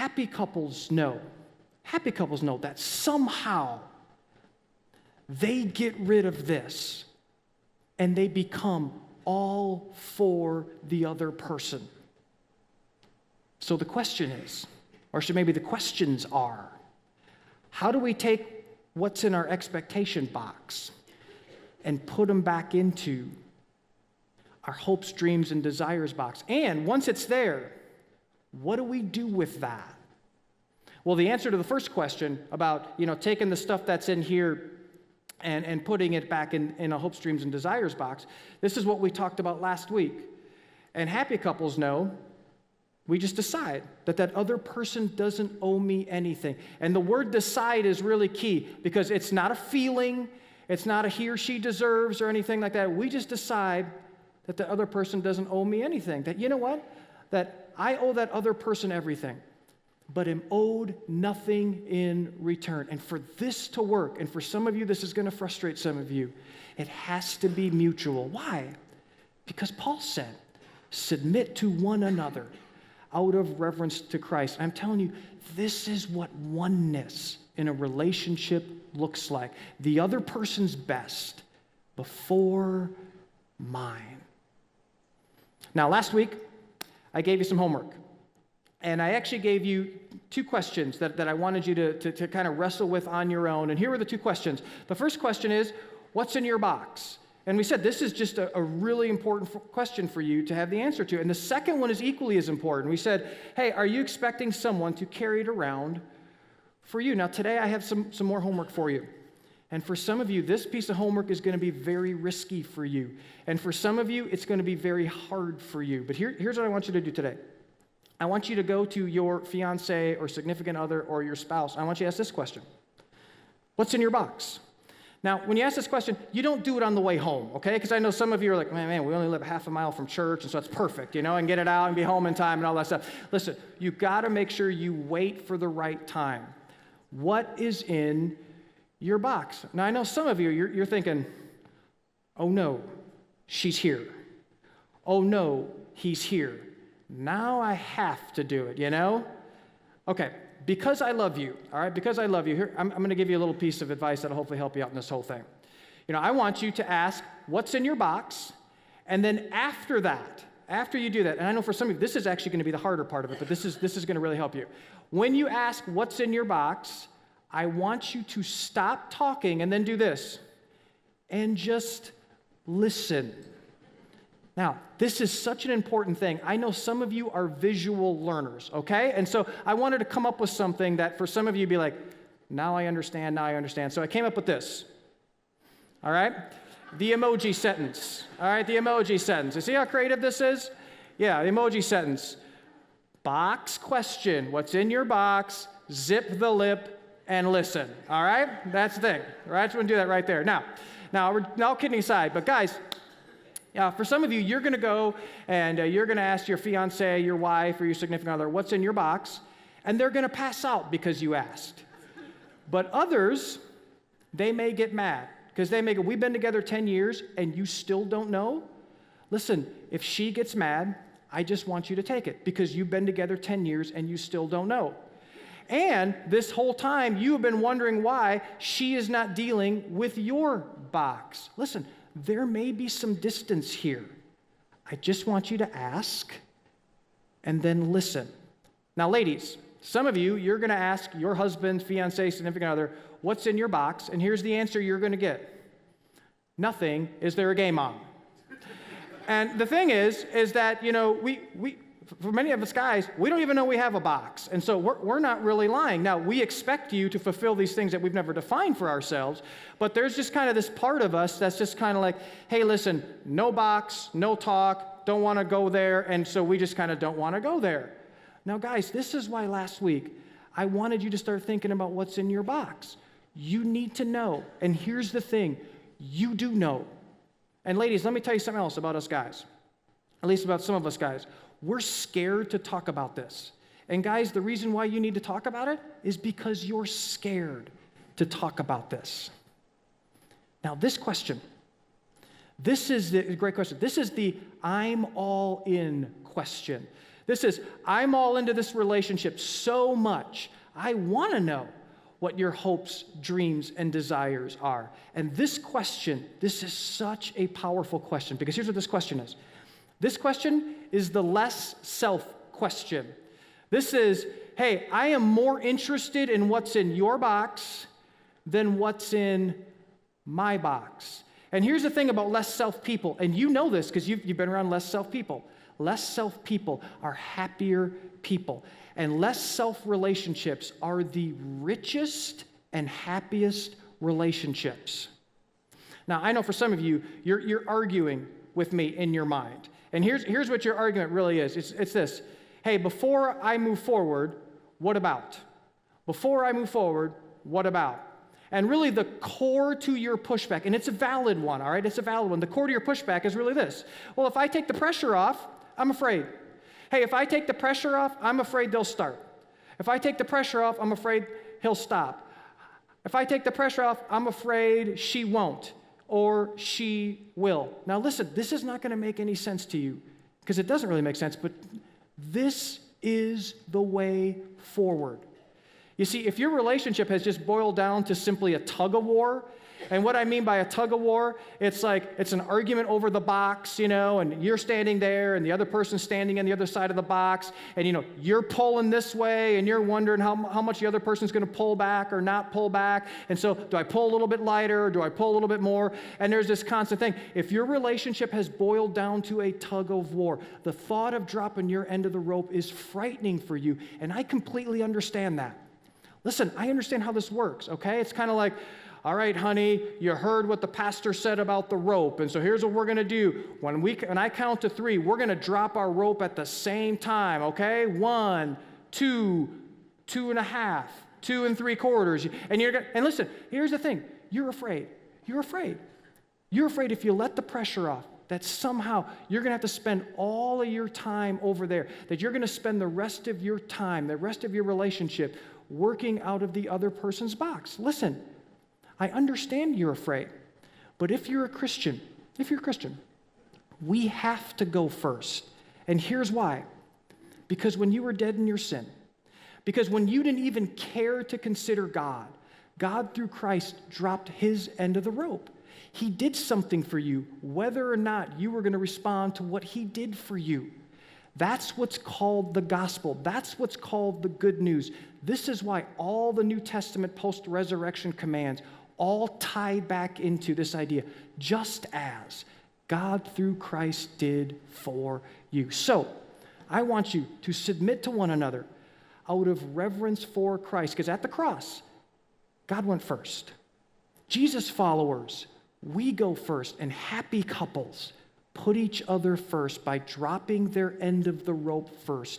happy couples know that somehow they get rid of this and they become all for the other person. So the question is, or maybe the questions are, how do we take what's in our expectation box and put them back into our hopes, dreams, and desires box? And once it's there, what do we do with that? Well, the answer to the first question about, taking the stuff that's in here and putting it back in a hopes, dreams, and desires box, this is what we talked about last week. And happy couples know we just decide that other person doesn't owe me anything. And the word decide is really key because it's not a feeling, it's not a he or she deserves or anything like that. We just decide that the other person doesn't owe me anything. That, you know what? That I owe that other person everything, but am owed nothing in return. And for this to work, and for some of you, this is going to frustrate some of you, it has to be mutual. Why? Because Paul said, submit to one another out of reverence to Christ. I'm telling you, this is what oneness in a relationship looks like. The other person's best before mine. Now, last week, I gave you some homework. And I actually gave you two questions that I wanted you to kind of wrestle with on your own. And here were the two questions. The first question is, what's in your box? And we said this is just a really important question for you to have the answer to. And the second one is equally as important. We said, hey, are you expecting someone to carry it around for you? Now, today I have some more homework for you. And for some of you, this piece of homework is going to be very risky for you. And for some of you, it's going to be very hard for you. But here's what I want you to do today. I want you to go to your fiance or significant other or your spouse. I want you to ask this question. What's in your box? Now, when you ask this question, you don't do it on the way home, okay? Because I know some of you are like, man, we only live half a mile from church, and so that's perfect, and get it out and be home in time and all that stuff. Listen, you got to make sure you wait for the right time. What is in your box? Now, I know some of you, you're thinking, oh no, she's here. Oh no, he's here. Now I have to do it, Okay, because I love you, all right, because I love you, here, I'm going to give you a little piece of advice that'll hopefully help you out in this whole thing. I want you to ask what's in your box, and then after that, after you do that, and I know for some of you, this is actually going to be the harder part of it, but this is going to really help you. When you ask what's in your box, I want you to stop talking and then do this, and just listen. Now, this is such an important thing. I know some of you are visual learners, okay? And so I wanted to come up with something that for some of you be like, now I understand. So I came up with this, all right? The emoji sentence, all right? The emoji sentence. You see how creative this is? Yeah, the emoji sentence. Box question, what's in your box? Zip the lip and listen, all right? That's the thing, all right? So we're going to do that right there. Now, kidding aside, but guys, for some of you, you're going to go and you're going to ask your fiance, your wife, or your significant other, what's in your box? And they're going to pass out because you asked. But others, they may get mad because they may go, we've been together 10 years and you still don't know? Listen, if she gets mad, I just want you to take it because you've been together 10 years and you still don't know. And this whole time, you have been wondering why she is not dealing with your box. Listen, there may be some distance here. I just want you to ask and then listen. Now, ladies, some of you, you're going to ask your husband, fiancé, significant other, what's in your box? And here's the answer you're going to get. Nothing. Is there a game on? And the thing is that, we for many of us guys, we don't even know we have a box. And so we're not really lying. Now, we expect you to fulfill these things that we've never defined for ourselves, but there's just kind of this part of us that's just kind of like, hey, listen, no box, no talk, don't want to go there, and so we just kind of don't want to go there. Now, guys, this is why last week I wanted you to start thinking about what's in your box. You need to know, and here's the thing, you do know. And ladies, let me tell you something else about us guys, at least about some of us guys. We're scared to talk about this. And guys, the reason why you need to talk about it is because you're scared to talk about this. Now, this question, this is the great question. This is the I'm all in question. This is, I'm all into this relationship so much. I want to know what your hopes, dreams, and desires are. And this question, this is such a powerful question, because here's what this question is. This question is the less self question. This is, hey, I am more interested in what's in your box than what's in my box. And here's the thing about less self people, and you know this because you've been around less self people. Less self people are happier people. And less self relationships are the richest and happiest relationships. Now, I know for some of you, you're arguing with me in your mind. And here's what your argument really is. It's this. Hey, before I move forward, what about? Before I move forward, what about? And really the core to your pushback, and it's a valid one, all right? It's a valid one. The core to your pushback is really this. Well, if I take the pressure off, I'm afraid. Hey, if I take the pressure off, I'm afraid they'll start. If I take the pressure off, I'm afraid he'll stop. If I take the pressure off, I'm afraid she won't or she will. Now listen, this is not going to make any sense to you because it doesn't really make sense, but this is the way forward. You see, if your relationship has just boiled down to simply a tug of war, and what I mean by a tug of war, it's like it's an argument over the box, and you're standing there and the other person's standing on the other side of the box, and you're pulling this way and you're wondering how much the other person's going to pull back or not pull back. And so do I pull a little bit lighter or do I pull a little bit more? And there's this constant thing. If your relationship has boiled down to a tug of war, the thought of dropping your end of the rope is frightening for you, and I completely understand that. Listen, I understand how this works, okay? It's kind of like, all right, honey, you heard what the pastor said about the rope, and so here's what we're going to do. When I count to 3, we're going to drop our rope at the same time, okay? 1, 2, 2.5, 2 3/4. And listen, here's the thing. You're afraid. You're afraid. You're afraid if you let the pressure off, that somehow you're going to have to spend all of your time over there, that you're going to spend the rest of your time, the rest of your relationship working out of the other person's box. Listen, I understand you're afraid, but if you're a Christian, we have to go first. And here's why. Because when you were dead in your sin, because when you didn't even care to consider God, God through Christ dropped his end of the rope. He did something for you, whether or not you were going to respond to what he did for you. That's what's called the gospel. That's what's called the good news. This is why all the New Testament post-resurrection commands all tie back into this idea, just as God through Christ did for you. So, I want you to submit to one another out of reverence for Christ, because at the cross, God went first. Jesus followers, we go first, and happy couples put each other first by dropping their end of the rope first